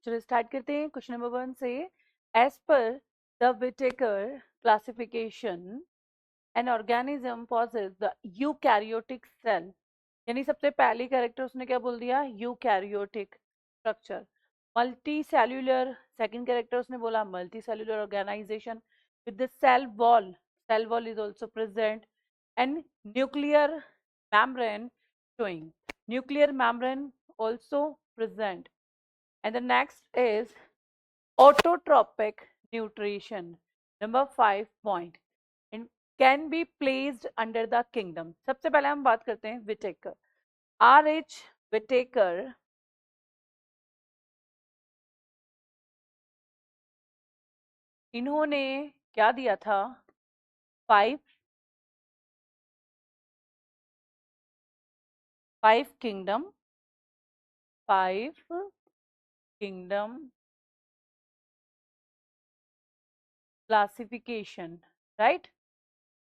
चलो स्टार्ट करते हैं क्वेश्चन नंबर 1 से। As per the Whittaker classification an organism possess the eukaryotic cell, यानी सबसे पहली कैरेक्टर उसने क्या बोल दिया, eukaryotic structure. Multi cellular, second character उसने बोला multi cellular organisation with the cell wall is also present and nuclear membrane showing, nuclear membrane also present. And the next is autotropic nutrition. Number 5 point. And can be placed under the kingdom. सबसे पहले हम बात करते हैं Whittaker. R.H. Whittaker इन्होंने क्या दिया था? 5 kingdom, 5 kingdom classification, right?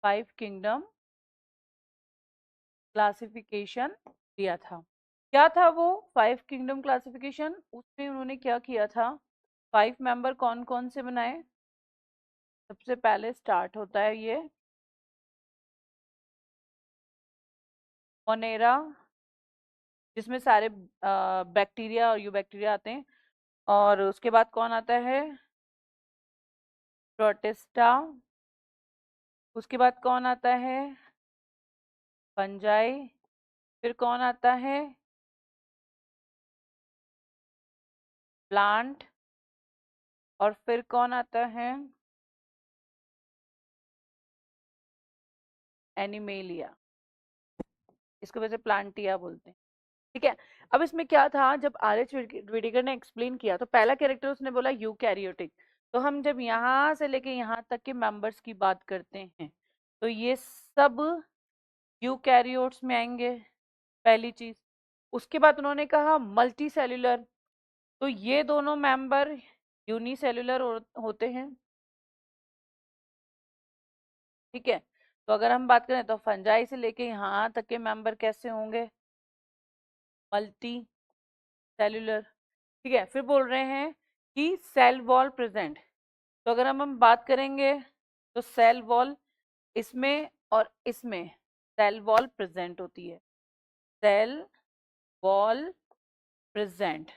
5 kingdom classification दिया था। क्या था वो 5 किंगडम क्लासिफिकेशन? उसमें उन्होंने क्या किया था? 5 मेंबर कौन कौन से बनाए? सबसे पहले स्टार्ट होता है ये मोनेरा, जिसमें सारे बैक्टीरिया और यूबैक्टीरिया आते हैं। और उसके बाद कौन आता है? प्रोटिस्टा। उसके बाद कौन आता है? फंजाई। फिर कौन आता है? प्लांट। और फिर कौन आता है? एनिमेलिया। इसको वैसे प्लांटिया बोलते हैं, ठीक है। अब इसमें क्या था, जब आर.एच. विडिगर ने एक्सप्लेन किया तो पहला कैरेक्टर उसने बोला यूकैरियोटिक। तो हम जब यहाँ से लेके यहाँ तक के मेंबर्स की बात करते हैं तो ये सब यूकैरियोट्स में आएंगे, पहली चीज। उसके बाद उन्होंने कहा मल्टी सेल्यूलर, तो ये दोनों मेंबर यूनिसेल्यूलर होते हैं, ठीक है। तो अगर हम बात करें तो फंजाई से लेके यहाँ तक के मेंबर कैसे होंगे? मल्टी सेल्यूलर, ठीक है। फिर बोल रहे हैं कि सेल वॉल प्रेजेंट। तो अगर हम बात करेंगे तो सेल वॉल इसमें और इसमें सेल वॉल प्रेजेंट होती है, सेल वॉल प्रेजेंट।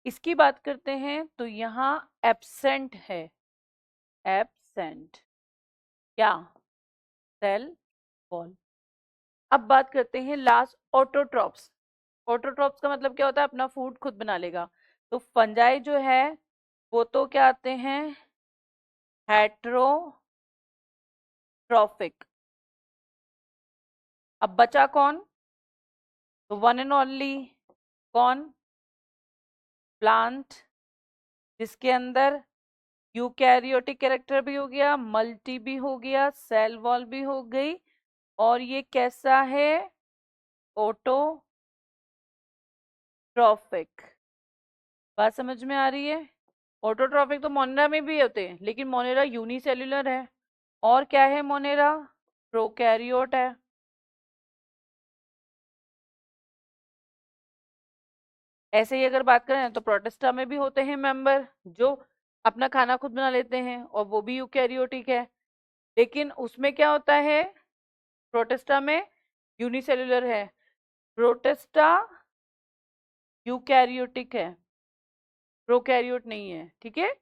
इसकी बात करते हैं तो यहाँ एब्सेंट है, एब्सेंट क्या? Cell wall. अब बात करते हैं लास्ट, ऑटोट्रॉप्स। ऑटोट्रॉप्स का मतलब क्या होता है? अपना फूड खुद बना लेगा। तो फंजाई जो है वो तो क्या आते हैं? हेट्रोट्रॉफिक। अब बचा कौन? तो वन एंड ओनली कौन? प्लांट, जिसके अंदर यूकैरियोटिक कैरेक्टर भी हो गया, मल्टी भी हो गया, सेल वॉल भी हो गई। और ये कैसा है? ऑटोट्रॉफिक। बात समझ में आ रही है? ऑटोट्रॉफिक तो मोनेरा में भी होते हैं, लेकिन मोनेरा यूनिसेल्युलर है। और क्या है मोनेरा? प्रोकैरियोट है। ऐसे ही अगर बात करें तो प्रोटिस्टा में भी होते हैं मेंबर जो अपना खाना खुद बना लेते हैं, और वो भी यूकैरियोटिक है। लेकिन उसमें क्या होता है? प्रोटिस्टा में यूनिसेल्युलर है, प्रोटिस्टा यूकैरियोटिक है, प्रोकैरियोट नहीं है, ठीक है।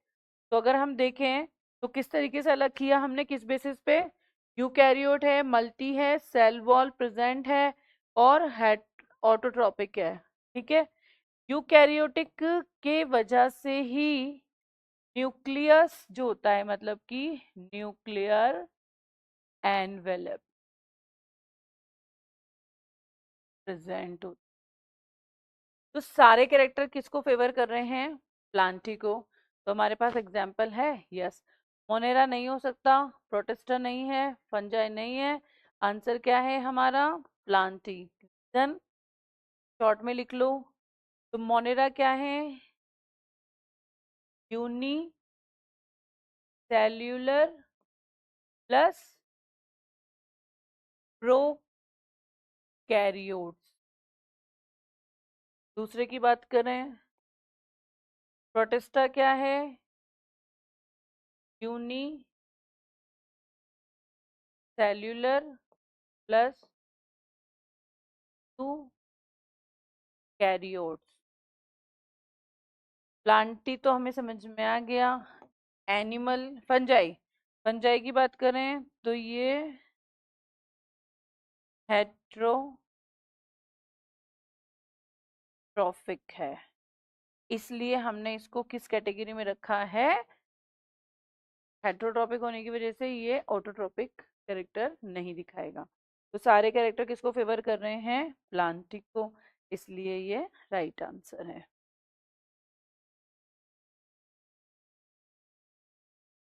तो अगर हम देखें तो किस तरीके से अलग किया हमने, किस बेसिस पे? यूकैरियोट है, मल्टी है, सेल वॉल प्रेजेंट है, और हेट ऑटोट्रॉपिक है, ठीक है। यूकैरियोटिक के वजह से ही न्यूक्लियस जो होता है, मतलब कि न्यूक्लियर एनवेलप प्रेजेंट होता है। तो सारे कैरेक्टर किसको फेवर कर रहे हैं? प्लांटी को। तो हमारे पास एग्जाम्पल है, यस। मोनेरा नहीं हो सकता, प्रोटेस्टा नहीं है, फंजाई नहीं है। आंसर क्या है हमारा? प्लांटी। देन शॉर्ट में लिख लो। तो मोनेरा क्या है? Uni cellular plus prokaryotes. दूसरे की बात करें प्रोटिस्टा क्या है? Uni cellular plus 2 karyotes. Plantae तो हमें समझ में आ गया। एनिमल फंजाई, फंजाई की बात करें तो ये हेट्रोट्रोफिक है, इसलिए हमने इसको किस कैटेगरी में रखा है? हेट्रोट्रोपिक होने की वजह से ये ऑटोट्रोपिक कैरेक्टर नहीं दिखाएगा। तो सारे कैरेक्टर किसको फेवर कर रहे हैं? प्लांटिक को, इसलिए ये राइट आंसर है।